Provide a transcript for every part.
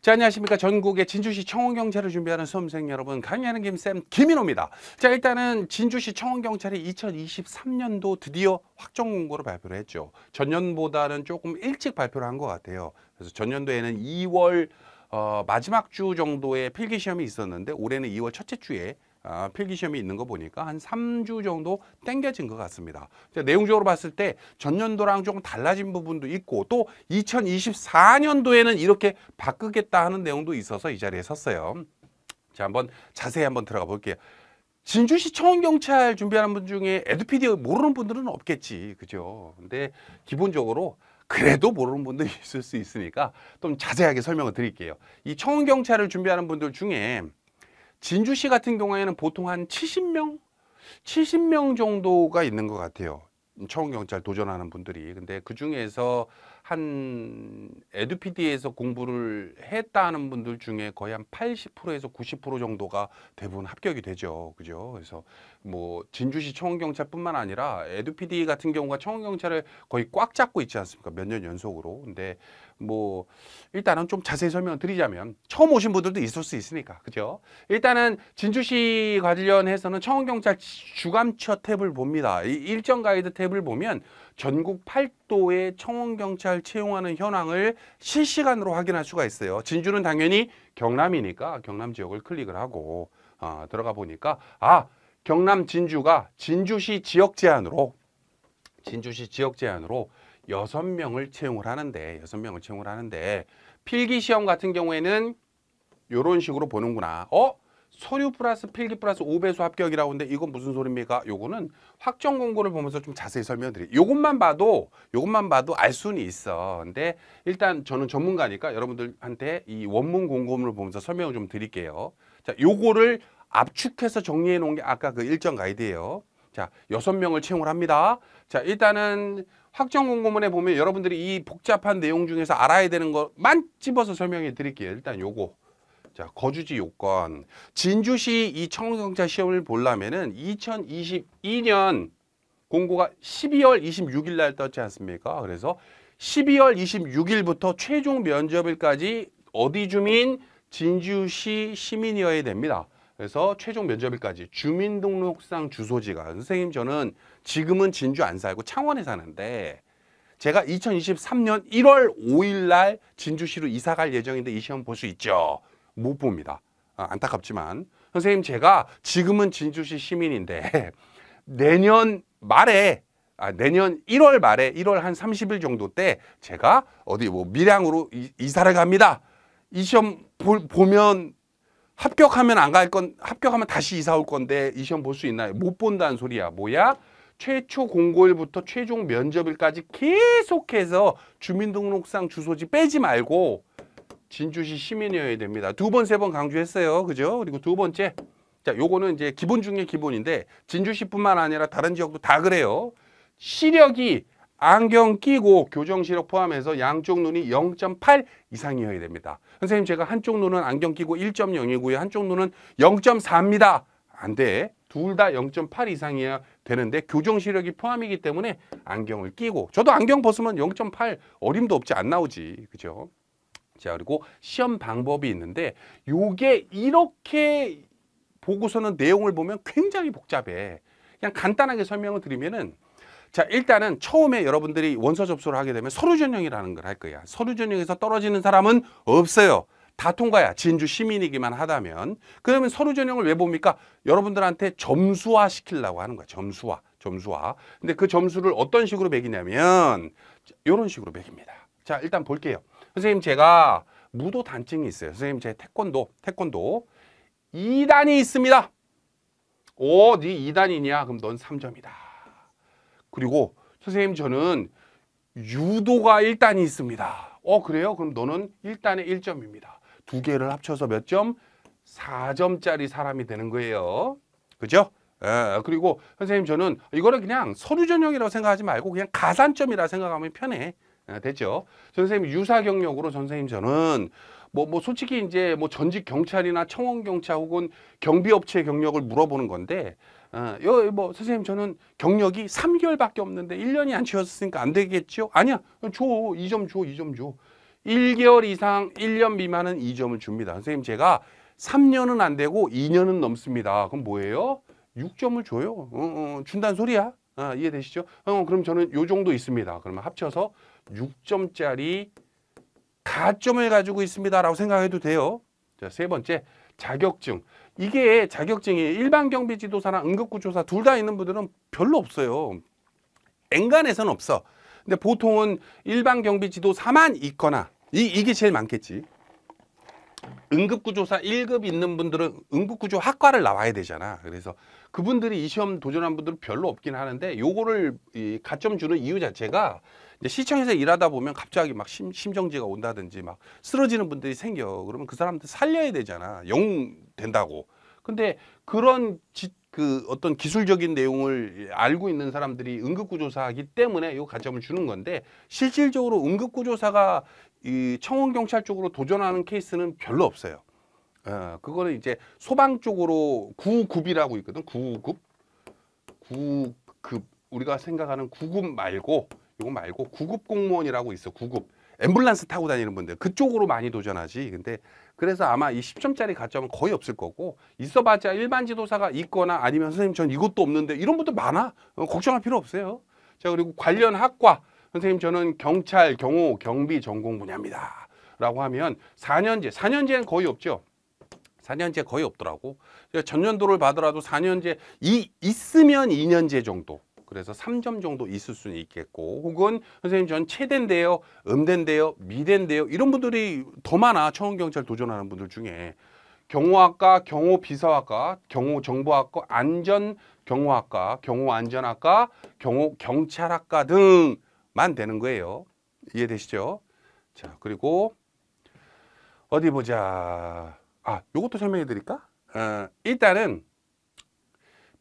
자, 안녕하십니까. 전국의 진주시 청원경찰을 준비하는 수험생 여러분, 강의하는 김쌤 김인호입니다. 자, 일단은 진주시 청원경찰이 2023년도 드디어 확정 공고를 발표를 했죠. 전년보다는 조금 일찍 발표를 한 것 같아요. 그래서 전년도에는 2월 마지막 주 정도에 필기시험이 있었는데 올해는 2월 첫째 주에 필기시험이 있는 거 보니까 한 3주 정도 땡겨진 것 같습니다. 내용적으로 봤을 때 전년도랑 조금 달라진 부분도 있고 또 2024년도에는 이렇게 바꾸겠다 하는 내용도 있어서 이 자리에 섰어요. 자, 한번 자세히 한번 들어가 볼게요. 진주시 청원경찰 준비하는 분 중에 에듀피디 모르는 분들은 없겠지, 그죠? 근데 기본적으로 그래도 모르는 분들이 있을 수 있으니까 좀 자세하게 설명을 드릴게요. 이 청원경찰을 준비하는 분들 중에 진주시 같은 경우에는 보통 한 70명 정도가 있는 것 같아요. 청원경찰 도전하는 분들이. 근데 그 중에서 한 에듀피디에서 공부를 했다는 분들 중에 거의 한 80%에서 90% 정도가 대부분 합격이 되죠. 그죠? 그래서 뭐 진주시 청원경찰뿐만 아니라 에듀피디 같은 경우가 청원경찰을 거의 꽉 잡고 있지 않습니까? 몇 년 연속으로. 근데 뭐 일단은 좀 자세히 설명을 드리자면 처음 오신 분들도 있을 수 있으니까. 그죠? 일단은 진주시 관련해서는 청원경찰 주감처 탭을 봅니다. 이 일정 가이드 탭을 보면 전국 8도의 청원경찰 채용하는 현황을 실시간으로 확인할 수가 있어요. 진주는 당연히 경남이니까 경남 지역을 클릭을 하고 들어가 보니까 경남 진주가 진주시 지역 제한으로 6명을 채용을 하는데 필기시험 같은 경우에는 이런 식으로 보는구나. 서류 플러스 필기 플러스 5배수 합격이라고 하는데 이건 무슨 소리입니까? 요거는 확정 공고를 보면서 좀 자세히 설명드릴게요. 요것만 봐도 알 수는 있어. 근데 일단 저는 전문가니까 여러분들한테 이 원문 공고문을 보면서 설명을 좀 드릴게요. 자, 요거를 압축해서 정리해 놓은 게 아까 그 일정 가이드예요. 자, 6명을 채용을 합니다. 자, 일단은 확정 공고문에 보면 여러분들이 이 복잡한 내용 중에서 알아야 되는 것만 집어서 설명해 드릴게요. 일단 요거. 자, 거주지 요건. 진주시 이 청원경찰 시험을 보려면은 2022년 공고가 12월 26일 날 떴지 않습니까? 그래서 12월 26일부터 최종 면접일까지 어디 주민? 진주시 시민이어야 됩니다. 그래서 최종 면접일까지 주민등록상 주소지가 선생님 저는 지금은 진주 안 살고 창원에 사는데 제가 2023년 1월 5일 날 진주시로 이사 갈 예정인데 이 시험 볼 수 있죠? 못 봅니다. 안타깝지만 선생님 제가 지금은 진주시 시민인데 내년 1월 말에 1월 한 30일 정도 때 제가 어디 뭐 밀양으로 이사를 갑니다. 이 시험 보면 합격하면 합격하면 다시 이사 올 건데 이 시험 볼 수 있나요? 못 본다는 소리야. 뭐야? 최초 공고일부터 최종 면접일까지 계속해서 주민등록상 주소지 빼지 말고 진주시 시민이어야 됩니다. 2번, 3번 강조했어요. 그죠? 그리고 두 번째. 자, 요거는 이제 기본 중에 기본인데 진주시뿐만 아니라 다른 지역도 다 그래요. 시력이 안경 끼고 교정 시력 포함해서 양쪽 눈이 0.8 이상이어야 됩니다. 선생님 제가 한쪽 눈은 안경 끼고 1.0이고요. 한쪽 눈은 0.4입니다. 안 돼. 둘 다 0.8 이상이어야 되는데 교정 시력이 포함이기 때문에 안경을 끼고 저도 안경 벗으면 0.8 어림도 없지 안 나오지. 그죠? 자, 그리고 시험 방법이 있는데 요게 이렇게 보고서는 내용을 보면 굉장히 복잡해. 그냥 간단하게 설명을 드리면은 자, 일단은 처음에 여러분들이 원서 접수를 하게 되면 서류 전형이라는 걸 할 거야. 서류 전형에서 떨어지는 사람은 없어요. 다 통과야. 진주 시민이기만 하다면. 그러면 서류 전형을 왜 봅니까? 여러분들한테 점수화 시키려고 하는 거야. 점수화. 근데 그 점수를 어떤 식으로 매기냐면 이런 식으로 매깁니다. 자, 일단 볼게요. 선생님 제가 무도 단증이 있어요. 선생님 제 태권도 2단이 있습니다. 네 2단이냐? 그럼 넌 3점이다. 그리고 선생님 저는 유도가 1단이 있습니다. 그래요? 그럼 너는 1단에 1점입니다. 두 개를 합쳐서 몇 점? 4점짜리 사람이 되는 거예요. 그죠? 그리고 선생님 저는 이거를 그냥 서류 전형이라고 생각하지 말고 그냥 가산점이라 생각하면 편해. 됐죠? 선생님 유사 경력으로 선생님 저는 뭐 솔직히 이제 뭐 전직 경찰이나 청원 경찰 혹은 경비업체 경력을 물어보는 건데 뭐 선생님 저는 경력이 3개월밖에 없는데 1년이 안 채웠으니까 안 되겠죠? 아니야. 줘. 2점 줘. 1개월 이상 1년 미만은 2점을 줍니다. 선생님 제가 3년은 안 되고 2년은 넘습니다. 그럼 뭐예요? 6점을 줘요. 준다는 소리야. 이해되시죠? 그럼 저는 요 정도 있습니다. 그러면 합쳐서 6점짜리 가점을 가지고 있습니다. 라고 생각해도 돼요. 자, 세 번째, 자격증. 이게 자격증이 일반 경비지도사랑 응급구조사 둘 다 있는 분들은 별로 없어요. 엔간해서는 없어. 근데 보통은 일반 경비지도사만 있거나 이게 제일 많겠지. 응급구조사 1급 있는 분들은 응급구조 학과를 나와야 되잖아. 그래서 그분들이 이 시험 도전한 분들은 별로 없긴 하는데 요거를 가점 주는 이유 자체가 이제 시청에서 일하다 보면 갑자기 막 심정지가 온다든지 막 쓰러지는 분들이 생겨. 그러면 그 사람들 살려야 되잖아. 영 된다고. 근데 그런 어떤 기술적인 내용을 알고 있는 사람들이 응급구조사이기 때문에 이 가점을 주는 건데 실질적으로 응급구조사가 이 청원경찰 쪽으로 도전하는 케이스는 별로 없어요. 그거는 이제 소방 쪽으로 9급이라고 있거든. 9급. 9급. 우리가 생각하는 9급 말고 이거 말고 9급 공무원이라고 있어. 9급. 앰뷸런스 타고 다니는 분들 그쪽으로 많이 도전하지. 근데 그래서 아마 이 10점짜리 가점은 거의 없을 거고 있어봤자 일반 지도사가 있거나 아니면 선생님 전 이것도 없는데 이런 분들 많아. 걱정할 필요 없어요. 자, 그리고 관련 학과 선생님 저는 경찰, 경호, 경비 전공 분야입니다. 라고 하면 4년제는 거의 없죠. 4년제 거의 없더라고. 전년도를 받더라도 4년제 있으면 2년제 정도. 그래서 3점 정도 있을 수는 있겠고 혹은 선생님 전 체대인데요, 음대인데요, 미대인데요 이런 분들이 더 많아. 청원경찰 도전하는 분들 중에 경호학과, 경호비서학과, 경호정보학과, 안전경호학과, 경호안전학과, 경호경찰학과 등만 되는 거예요. 이해되시죠? 자, 그리고 어디 보자. 요것도 설명해 드릴까? 일단은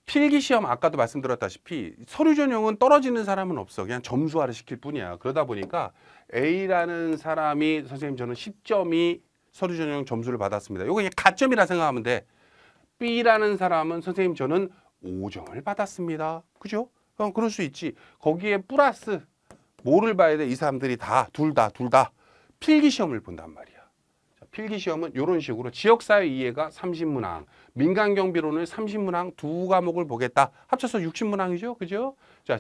필기시험 아까도 말씀드렸다시피 서류 전형은 떨어지는 사람은 없어. 그냥 점수화를 시킬 뿐이야. 그러다 보니까 A라는 사람이 선생님 저는 10점이 서류 전형 점수를 받았습니다. 이거 그냥 가점이라 생각하면 돼. B라는 사람은 선생님 저는 5점을 받았습니다. 그죠? 그럴 수 있지. 거기에 플러스 뭐를 봐야 돼? 이 사람들이 둘 다 필기시험을 본단 말이야. 필기시험은 이런 식으로 지역사회 이해가 30문항, 민간경비론을 30문항 두 과목을 보겠다. 합쳐서 60문항이죠. 그죠? 자,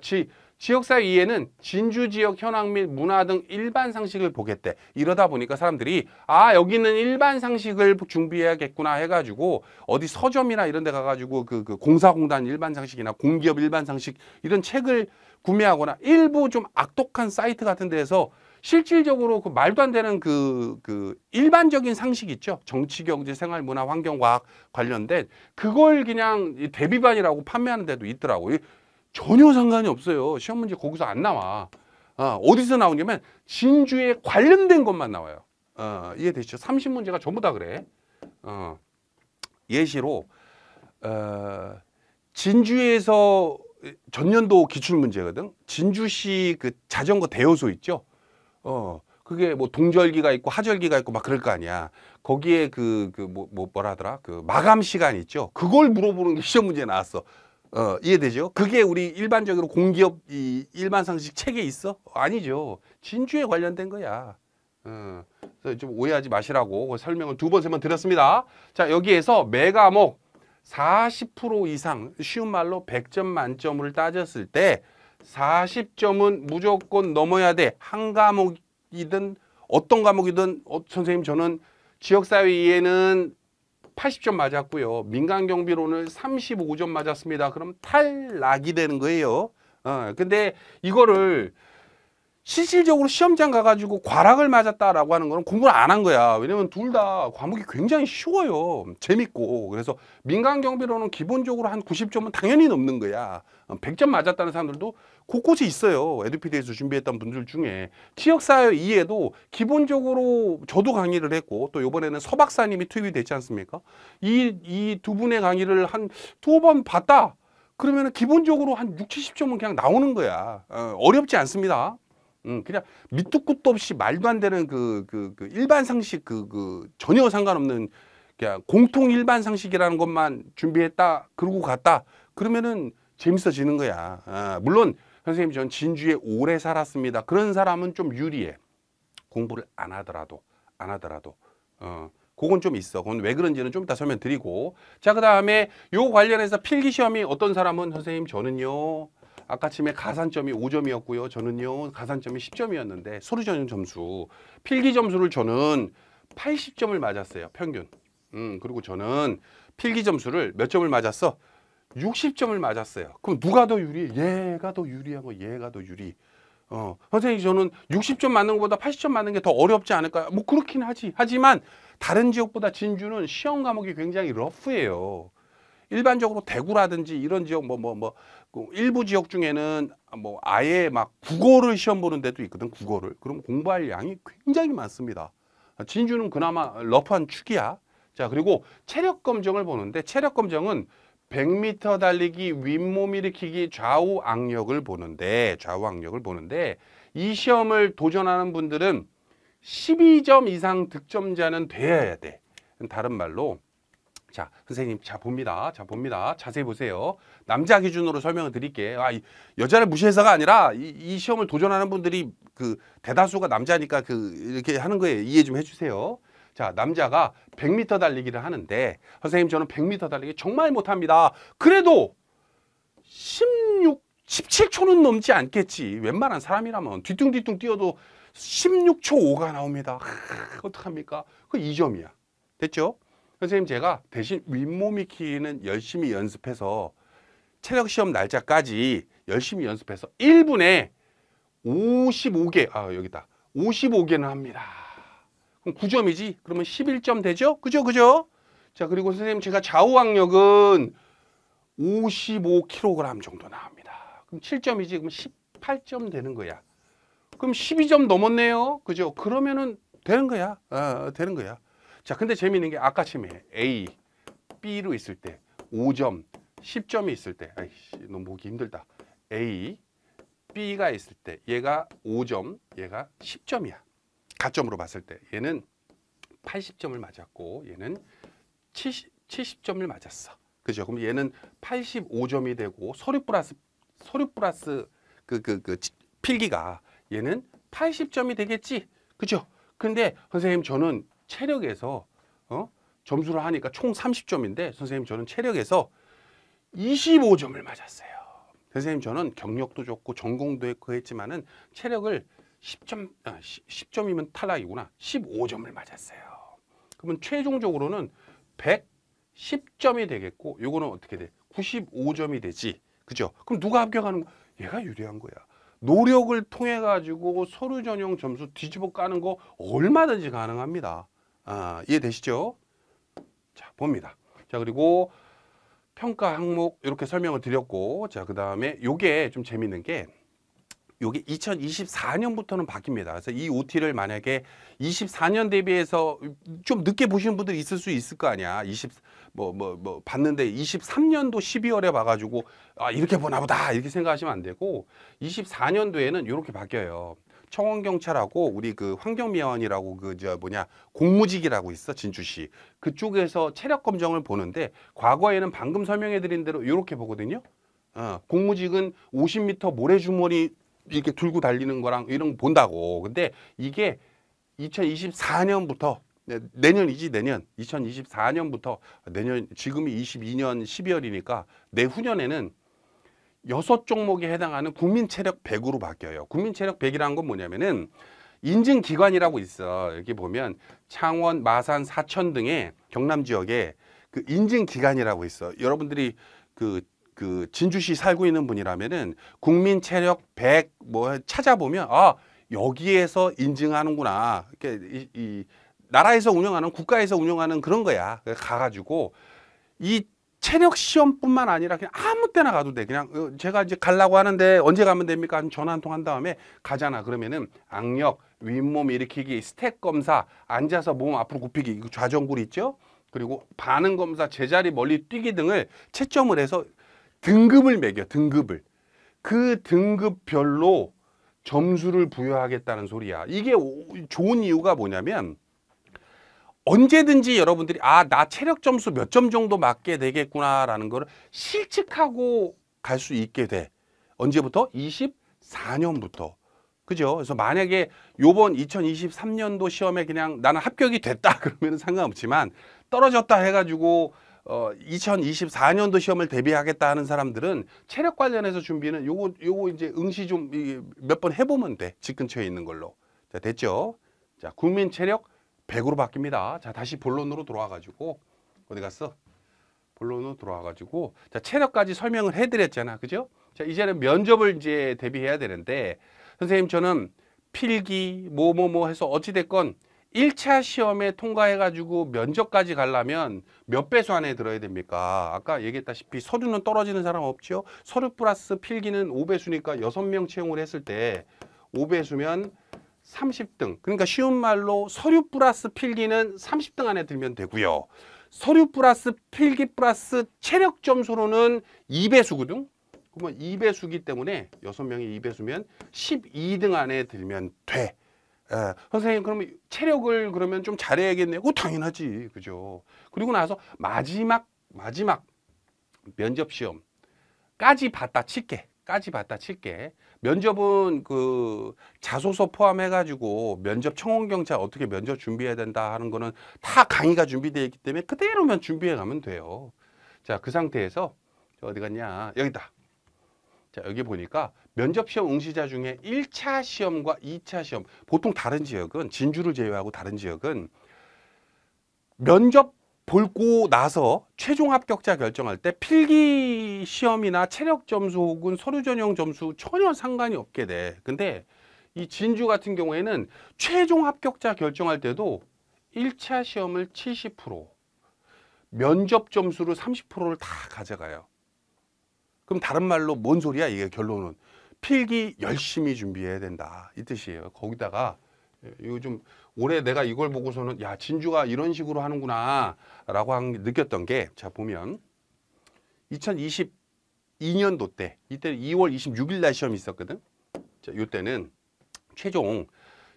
지역사회 이해는 진주지역 현황 및 문화 등 일반 상식을 보겠대. 이러다 보니까 사람들이 여기는 일반 상식을 준비해야겠구나 해가지고 어디 서점이나 이런 데 가가지고 그 공사공단 일반 상식이나 공기업 일반 상식 이런 책을 구매하거나 일부 좀 악독한 사이트 같은 데에서 실질적으로 그 말도 안 되는 그 일반적인 상식 있죠. 정치, 경제, 생활, 문화, 환경과학 관련된 그걸 그냥 대비반이라고 판매하는 데도 있더라고요. 전혀 상관이 없어요. 시험 문제 거기서 안 나와. 어디서 나오냐면 진주에 관련된 것만 나와요. 이해되시죠? 30문제가 전부 다 그래. 예시로 진주에서 전년도 기출문제거든. 진주시 그 자전거 대여소 있죠. 그게 뭐 동절기가 있고 하절기가 있고 막 그럴 거 아니야. 거기에 뭐라 하더라? 그 마감 시간 있죠. 그걸 물어보는 게 시험 문제에 나왔어. 이해되죠? 그게 우리 일반적으로 공기업 이 일반 상식 책에 있어? 아니죠. 진주에 관련된 거야. 그래서 좀 오해하지 마시라고 설명을 2번, 3번 드렸습니다. 자, 여기에서 매 과목 40% 이상 쉬운 말로 100점 만점을 따졌을 때 40점은 무조건 넘어야 돼. 한 과목이든 어떤 과목이든 선생님 저는 지역사회 이해는 80점 맞았고요. 민간경비론을 35점 맞았습니다. 그럼 탈락이 되는 거예요. 근데 이거를 실질적으로 시험장 가가지고 과락을 맞았다라고 하는 거는 공부를 안 한 거야. 왜냐면 둘 다 과목이 굉장히 쉬워요. 재밌고. 그래서 민간경비로는 기본적으로 한 90점은 당연히 넘는 거야. 100점 맞았다는 사람들도 곳곳에 있어요. 에듀피드에서 준비했던 분들 중에. 지역사회 이해도 기본적으로 저도 강의를 했고 또 이번에는 서 박사님이 투입이 됐지 않습니까? 이 두 분의 강의를 한 2번 봤다. 그러면 기본적으로 한 60, 70점은 그냥 나오는 거야. 어렵지 않습니다. 그냥 밑도 끝도 없이 말도 안 되는 그 일반 상식 전혀 상관없는 그냥 공통 일반 상식이라는 것만 준비했다 그러고 갔다 그러면은 재밌어지는 거야. 물론 선생님 전 진주에 오래 살았습니다. 그런 사람은 좀 유리해. 공부를 안 하더라도 그건 좀 있어. 그건 왜 그런지는 좀 이따 설명드리고. 자, 그다음에 요 관련해서 필기 시험이 어떤 사람은 선생님 저는요 아까 아침에 가산점이 5점이었고요. 저는요 가산점이 10점이었는데 서류 전형 점수 필기 점수를 저는 80점을 맞았어요. 평균. 그리고 저는 필기 점수를 몇 점을 맞았어? 60점을 맞았어요. 그럼 누가 더 유리? 얘가 더 유리하고 얘가 더 유리. 선생님 저는 60점 맞는 것보다 80점 맞는 게 더 어렵지 않을까요? 뭐 그렇긴 하지. 하지만 다른 지역보다 진주는 시험 과목이 굉장히 러프해요. 일반적으로 대구라든지 이런 지역 일부 지역 중에는 뭐 아예 막 국어를 시험 보는 데도 있거든. 국어를. 그럼 공부할 양이 굉장히 많습니다. 진주는 그나마 러프한 축이야. 자, 그리고 체력 검정을 보는데 체력 검정은 100m 달리기 윗몸 일으키기 좌우 악력을 보는데 이 시험을 도전하는 분들은 12점 이상 득점자는 돼야 돼. 다른 말로 자, 선생님 자 봅니다. 자세히 보세요. 남자 기준으로 설명을 드릴게. 여자를 무시해서가 아니라 이 시험을 도전하는 분들이 그 대다수가 남자니까 이렇게 하는 거에 이해 좀 해주세요. 자, 남자가 100m 달리기를 하는데 선생님 저는 100m 달리기 정말 못합니다. 그래도 17초는 넘지 않겠지. 웬만한 사람이라면 뒤뚱뒤뚱 뛰어도 16초 5가 나옵니다. 어떡합니까? 그 2점이야. 됐죠? 선생님 제가 대신 윗몸 익히기는 열심히 연습해서 체력 시험 날짜까지 열심히 연습해서 1분에 55개, 여기다. 55개는 합니다. 그럼 9점이지? 그러면 11점 되죠? 그죠? 자, 그리고 선생님 제가 좌우 악력은 55kg 정도 나옵니다. 그럼 7점이지? 그럼 18점 되는 거야. 그럼 12점 넘었네요. 그죠? 그러면은 되는 거야. 되는 거야. 자, 근데 재미있는 게 아까 아침에 A, B로 있을 때 5점, 10점이 있을 때 너무 보기 힘들다. A, B가 있을 때 얘가 5점, 얘가 10점이야. 가점으로 봤을 때 얘는 80점을 맞았고 얘는 70점을 맞았어. 그죠? 그럼 얘는 85점이 되고 서류 플러스 필기가 얘는 80점이 되겠지. 그죠? 근데 선생님 저는 체력에서 점수를 하니까 총 30점인데 선생님 저는 체력에서 25점을 맞았어요. 선생님 저는 경력도 좋고 전공도 했고 했지만은 체력을 10점이면 탈락이구나. 15점을 맞았어요. 그러면 최종적으로는 110점이 되겠고 요거는 어떻게 돼? 95점이 되지. 그죠? 그럼 누가 합격하는 거야? 얘가 유리한 거야. 노력을 통해 가지고 서류 전형 점수 뒤집어 까는 거 얼마든지 가능합니다. 이해되시죠? 자, 봅니다. 자, 그리고 평가 항목 이렇게 설명을 드렸고, 자, 그 다음에 요게 좀 재밌는 게 요게 2024년부터는 바뀝니다. 그래서 이 OT를 만약에 24년 대비해서 좀 늦게 보시는 분들이 있을 수 있을 거 아니야. 봤는데 23년도 12월에 봐가지고 이렇게 보나 보다 이렇게 생각하시면 안 되고 24년도에는 이렇게 바뀌어요. 청원경찰하고 우리 그 환경미화원이라고 공무직이라고 있어. 진주시 그쪽에서 체력 검정을 보는데 과거에는 방금 설명해 드린 대로 이렇게 보거든요. 공무직은 50m 모래주머니 이렇게 들고 달리는 거랑 이런 거 본다고. 근데 이게 2024년부터 내년이지. 내년 2024년부터 내년 지금이 22년 12월이니까 내후년에는 6종목에 해당하는 국민체력 100으로 바뀌어요. 국민체력 100이라는 건 뭐냐면은 인증기관이라고 있어. 여기 보면 창원, 마산, 사천 등의 경남 지역에 그 인증기관이라고 있어. 여러분들이 그 진주시 살고 있는 분이라면은 국민체력 100 찾아보면 여기에서 인증하는구나. 이렇게 이 나라에서 운영하는 국가에서 운영하는 그런 거야. 가가지고 이 체력 시험뿐만 아니라 그냥 아무 때나 가도 돼. 그냥 제가 이제 가려고 하는데 언제 가면 됩니까? 전화 한 통 한 다음에 가잖아. 그러면은 악력, 윗몸 일으키기, 스텝 검사, 앉아서 몸 앞으로 굽히기, 좌전굴 있죠? 그리고 반응 검사, 제자리 멀리 뛰기 등을 채점을 해서 등급을 매겨. 등급을. 그 등급별로 점수를 부여하겠다는 소리야. 이게 좋은 이유가 뭐냐면 언제든지 여러분들이 나 체력 점수 몇 점 정도 맞게 되겠구나라는 거를 실측하고 갈 수 있게 돼. 언제부터? 24년부터. 그죠? 그래서 만약에 요번 2023년도 시험에 그냥 나는 합격이 됐다 그러면 상관없지만 떨어졌다 해가지고 2024년도 시험을 대비하겠다 하는 사람들은 체력 관련해서 준비는 요거 이제 응시 좀 몇 번 해보면 돼. 집 근처에 있는 걸로. 자, 됐죠? 자, 국민 체력 100으로 바뀝니다. 자, 다시 본론으로 돌아와가지고 어디 갔어? 본론으로 돌아와가지고 자, 체력까지 설명을 해드렸잖아. 그죠? 자, 이제는 면접을 이제 대비해야 되는데 선생님 저는 필기 뭐 해서 어찌됐건 1차 시험에 통과해가지고 면접까지 가려면 몇 배수 안에 들어야 됩니까? 아까 얘기했다시피 서류는 떨어지는 사람 없죠? 서류 플러스 필기는 5배수니까 6명 채용을 했을 때 5배수면 30등. 그러니까 쉬운 말로 서류 플러스 필기는 30등 안에 들면 되고요. 서류 플러스 필기 플러스 체력 점수로는 2배수거든? 그러면 2배수기 때문에 6명이 2배수면 12등 안에 들면 돼. 선생님 그러면 체력을 그러면 좀 잘해야겠네요. 당연하지. 그죠? 그리고 나서 마지막 면접 시험까지 봤다 칠게. 면접은 그 자소서 포함해가지고 면접 청원 경찰 어떻게 면접 준비해야 된다 하는 거는 다 강의가 준비되어 있기 때문에 그대로만 준비해 가면 돼요. 자, 그 상태에서 어디 갔냐? 여기다. 자, 여기 보니까 면접 시험 응시자 중에 1차 시험과 2차 시험, 보통 다른 지역은 진주를 제외하고 다른 지역은 면접 보고 나서 최종 합격자 결정할 때 필기 시험이나 체력 점수 혹은 서류 전형 점수 전혀 상관이 없게 돼. 근데 이 진주 같은 경우에는 최종 합격자 결정할 때도 1차 시험을 70%, 면접 점수를 30%를 다 가져가요. 그럼 다른 말로 뭔 소리야? 이게 결론은 필기 열심히 준비해야 된다 이 뜻이에요. 거기다가 이거 좀 올해 내가 이걸 보고서는 야, 진주가 이런 식으로 하는구나 라고 느꼈던 게, 자 보면 2022년도 때 이때 2월 26일 날 시험이 있었거든. 자, 이때는 최종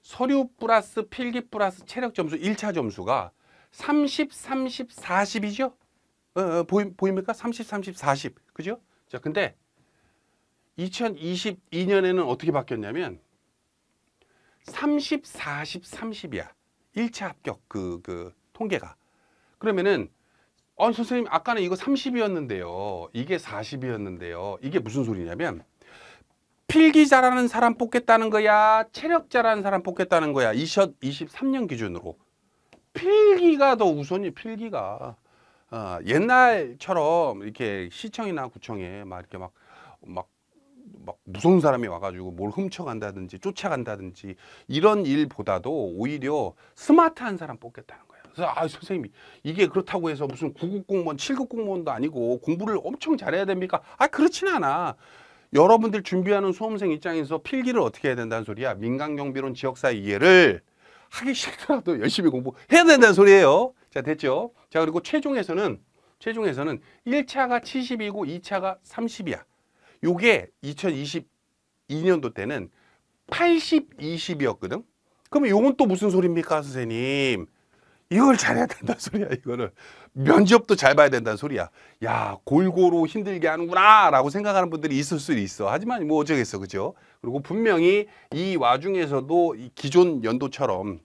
서류 플러스 필기 플러스 체력 점수 1차 점수가 30, 30, 40이죠? 보입니까? 30, 30, 40. 그죠? 자, 근데 2022년에는 어떻게 바뀌었냐면 30, 40, 30이야. 1차 합격 그 통계가. 그러면은 선생님 아까는 이거 30이었는데요. 이게 40이었는데요. 이게 무슨 소리냐면 필기 잘하는 사람 뽑겠다는 거야? 체력 잘하는 사람 뽑겠다는 거야? 2023년 기준으로. 필기가 더 우선이 필기가. 옛날처럼 이렇게 시청이나 구청에 막 이렇게 막 무서운 사람이 와가지고 뭘 훔쳐간다든지 쫓아간다든지 이런 일보다도 오히려 스마트한 사람 뽑겠다는 거예요. 그래서 선생님이 이게 그렇다고 해서 무슨 9급 공무원, 7급 공무원도 아니고 공부를 엄청 잘해야 됩니까? 그렇진 않아. 여러분들 준비하는 수험생 입장에서 필기를 어떻게 해야 된다는 소리야? 민간경비론 지역사 이해를 하기 싫더라도 열심히 공부해야 된다는 소리예요. 자, 됐죠? 자, 그리고 최종에서는 1차가 70이고 2차가 30이야. 요게 2022년도 때는 80, 20이었거든. 그러면 요건 또 무슨 소리입니까, 선생님? 이걸 잘해야 된다는 소리야, 이거를. 면접도 잘 봐야 된다는 소리야. 야, 골고루 힘들게 하는구나 라고 생각하는 분들이 있을 수 있어. 하지만 뭐 어쩌겠어, 그죠? 그리고 분명히 이 와중에서도 이 기존 연도처럼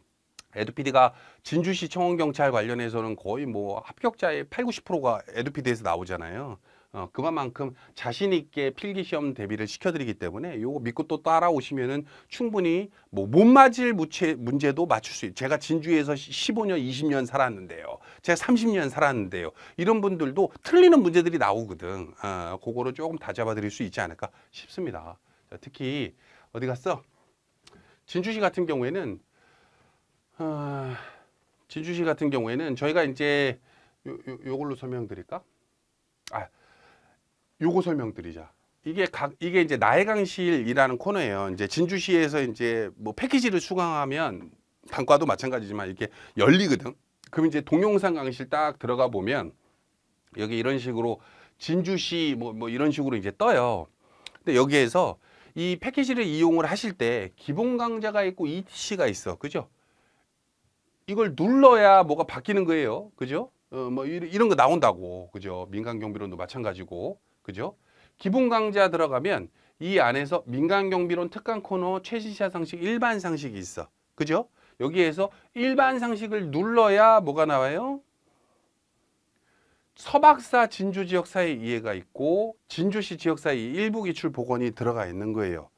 에듀피디가 진주시 청원경찰 관련해서는 거의 뭐 합격자의 8, 90%가 에듀피디에서 나오잖아요. 그만큼 자신 있게 필기시험 대비를 시켜드리기 때문에 요거 믿고 또 따라오시면은 충분히 뭐 못 맞을 문제도 맞출 수 있어요. 제가 진주에서 15년, 20년 살았는데요. 제가 30년 살았는데요. 이런 분들도 틀리는 문제들이 나오거든. 그거를 조금 다 잡아드릴 수 있지 않을까 싶습니다. 자, 특히 어디 갔어? 진주시 같은 경우에는 저희가 이제 요걸로 설명드릴까? 요거 설명드리자. 이게 이제 나의 강실이라는 코너예요. 이제 진주시에서 이제 뭐 패키지를 수강하면 단과도 마찬가지지만 이렇게 열리거든. 그럼 이제 동영상 강실 딱 들어가 보면 여기 이런 식으로 진주시 뭐 이런 식으로 이제 떠요. 근데 여기에서 이 패키지를 이용을 하실 때 기본 강좌가 있고 ETC가 있어. 그죠? 이걸 눌러야 뭐가 바뀌는 거예요. 그죠? 뭐 이런 거 나온다고. 그죠? 민간경비론도 마찬가지고. 그죠? 기본 강좌 들어가면 이 안에서 민간경비론 특강 코너 최신시사 상식 일반 상식이 있어. 그죠? 여기에서 일반 상식을 눌러야 뭐가 나와요? 서박사 진주 지역사회 이해가 있고 진주시 지역사회 일부 기출 복원이 들어가 있는 거예요.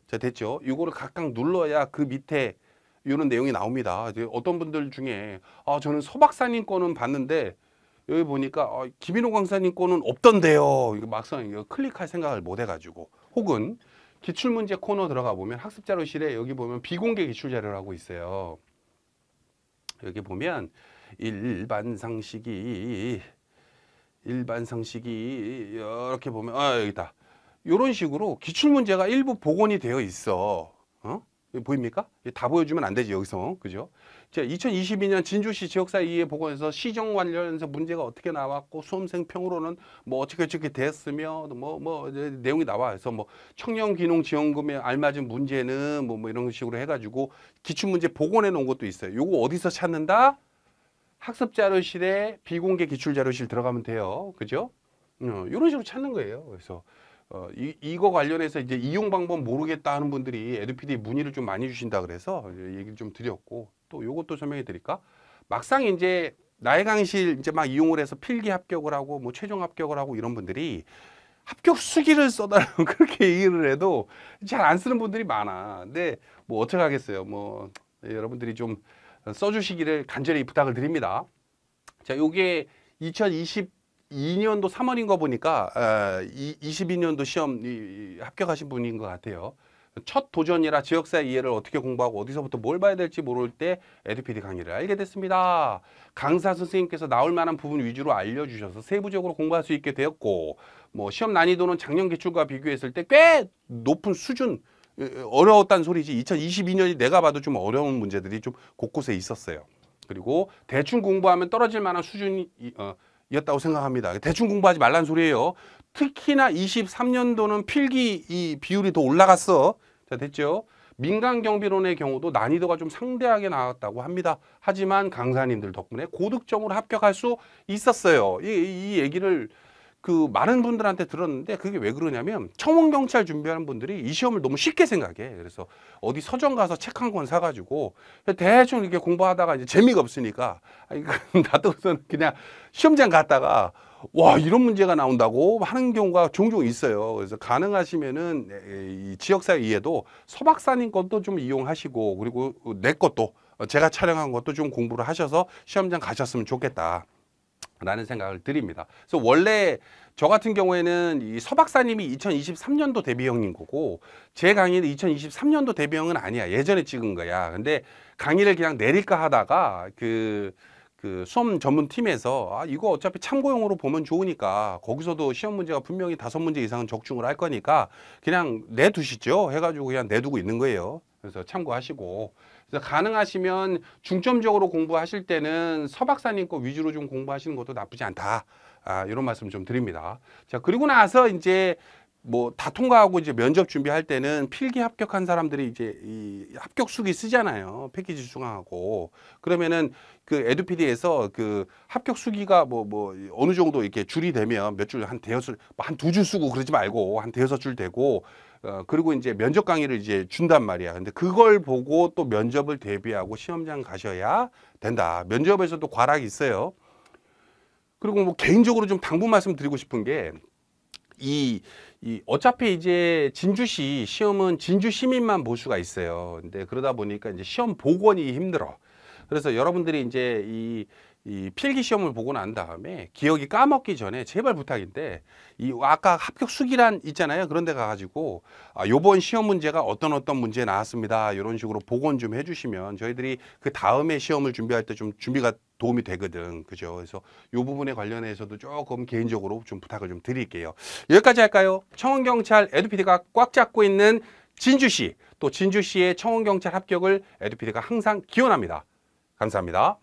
자, 됐죠? 이거를 각각 눌러야 그 밑에 이런 내용이 나옵니다. 어떤 분들 중에 저는 서박사님 거는 봤는데 여기 보니까 김인호 강사님 거는 없던데요. 이거 막상 이거 클릭할 생각을 못 해가지고, 혹은 기출문제 코너 들어가 보면 학습자료실에 여기 보면 비공개 기출자료라고 있어요. 여기 보면 일반 상식이 이렇게 보면 여기다 이런 식으로 기출문제가 일부 복원이 되어 있어. 여기 보입니까? 다 보여주면 안 되지 여기서. 그죠? 자, 2022년 진주시 지역사회 이해 복원에서 시정 관련해서 문제가 어떻게 나왔고 수험생 평으로는 뭐 어떻게 됐으며 뭐 내용이 나와. 그래서 뭐 청년귀농지원금에 알맞은 문제는 뭐 이런 식으로 해가지고 기출문제 복원해 놓은 것도 있어요. 요거 어디서 찾는다? 학습자료실에 비공개 기출자료실 들어가면 돼요. 그죠? 이런 식으로 찾는 거예요. 그래서 이거 관련해서 이제 이용 방법 모르겠다 하는 분들이 에듀피디 문의를 좀 많이 주신다 그래서 얘기를 좀 드렸고, 또 요것도 설명해 드릴까? 막상 이제 나의 강의실 이제 막 이용을 해서 필기 합격을 하고 뭐 최종 합격을 하고 이런 분들이 합격 수기를 써달라고 그렇게 얘기를 해도 잘 안 쓰는 분들이 많아. 근데 뭐 어떻게 하겠어요. 뭐 여러분들이 좀 써주시기를 간절히 부탁을 드립니다. 자, 요게 2022년도 3월인 거 보니까 22년도 시험 합격하신 분인 것 같아요. 첫 도전이라 지역사회 이해를 어떻게 공부하고 어디서부터 뭘 봐야 될지 모를 때 에듀피디 강의를 알게 됐습니다. 강사 선생님께서 나올 만한 부분 위주로 알려주셔서 세부적으로 공부할 수 있게 되었고, 뭐 시험 난이도는 작년 기출과 비교했을 때 꽤 높은 수준, 어려웠다는 소리지. 2022년이 내가 봐도 좀 어려운 문제들이 좀 곳곳에 있었어요. 그리고 대충 공부하면 떨어질 만한 수준이 였다고 생각합니다. 대충 공부하지 말란 소리예요. 특히나 23년도는 필기 이 비율이 더 올라갔어. 자, 됐죠? 민간경비론의 경우도 난이도가 좀 상대하게 나왔다고 합니다. 하지만 강사님들 덕분에 고득점으로 합격할 수 있었어요. 이 얘기를 그 많은 분들한테 들었는데, 그게 왜 그러냐면 청원경찰 준비하는 분들이 이 시험을 너무 쉽게 생각해. 그래서 어디 서점 가서 책 한 권 사가지고 대충 이렇게 공부하다가 이제 재미가 없으니까 놔두고서는 그냥 시험장 갔다가 와, 이런 문제가 나온다고 하는 경우가 종종 있어요. 그래서 가능하시면은 이 지역사회 이해도 서박사님 것도 좀 이용하시고, 그리고 내 것도 제가 촬영한 것도 좀 공부를 하셔서 시험장 가셨으면 좋겠다 라는 생각을 드립니다. 그래서 원래 저 같은 경우에는 이 서박사님이 2023년도 데뷔형인 거고, 제 강의는 2023년도 데뷔형은 아니야. 예전에 찍은 거야. 근데 강의를 그냥 내릴까 하다가 그 수험 전문팀에서 이거 어차피 참고용으로 보면 좋으니까 거기서도 시험 문제가 분명히 5문제 이상은 적중을 할 거니까 그냥 내두시죠 해가지고 그냥 내두고 있는 거예요. 그래서 참고하시고, 그래서 가능하시면 중점적으로 공부하실 때는 서박사님 거 위주로 좀 공부하시는 것도 나쁘지 않다. 이런 말씀 좀 드립니다. 자, 그리고 나서 이제 뭐 다 통과하고 이제 면접 준비할 때는 필기 합격한 사람들이 이제 이 합격 수기 쓰잖아요. 패키지 수강하고. 그러면은 그 에듀피디에서 그 합격 수기가 뭐 어느 정도 이렇게 줄이 되면 몇 줄, 한 대여섯, 한 2줄 쓰고 그러지 말고 한 대여섯 줄 되고, 그리고 이제 면접 강의를 이제 준단 말이야. 근데 그걸 보고 또 면접을 대비하고 시험장 가셔야 된다. 면접에서도 과락이 있어요. 그리고 뭐 개인적으로 좀 당부 말씀 드리고 싶은 게, 어차피 이제 진주시 시험은 진주 시민만 볼 수가 있어요. 근데 그러다 보니까 이제 시험 복원이 힘들어. 그래서 여러분들이 이제 이 필기 시험을 보고 난 다음에 기억이 까먹기 전에 제발 부탁인데, 아까 합격 수기란 있잖아요. 그런 데 가가지고 요번 시험 문제가 어떤 문제 나왔습니다. 이런 식으로 복원 좀 해주시면 저희들이 그 다음에 시험을 준비할 때 좀 준비가 도움이 되거든. 그죠? 그래서 요 부분에 관련해서도 조금 개인적으로 좀 부탁을 좀 드릴게요. 여기까지 할까요? 청원경찰 에듀피디가 꽉 잡고 있는 진주시, 또 진주시의 청원경찰 합격을 에듀피디가 항상 기원합니다. 감사합니다.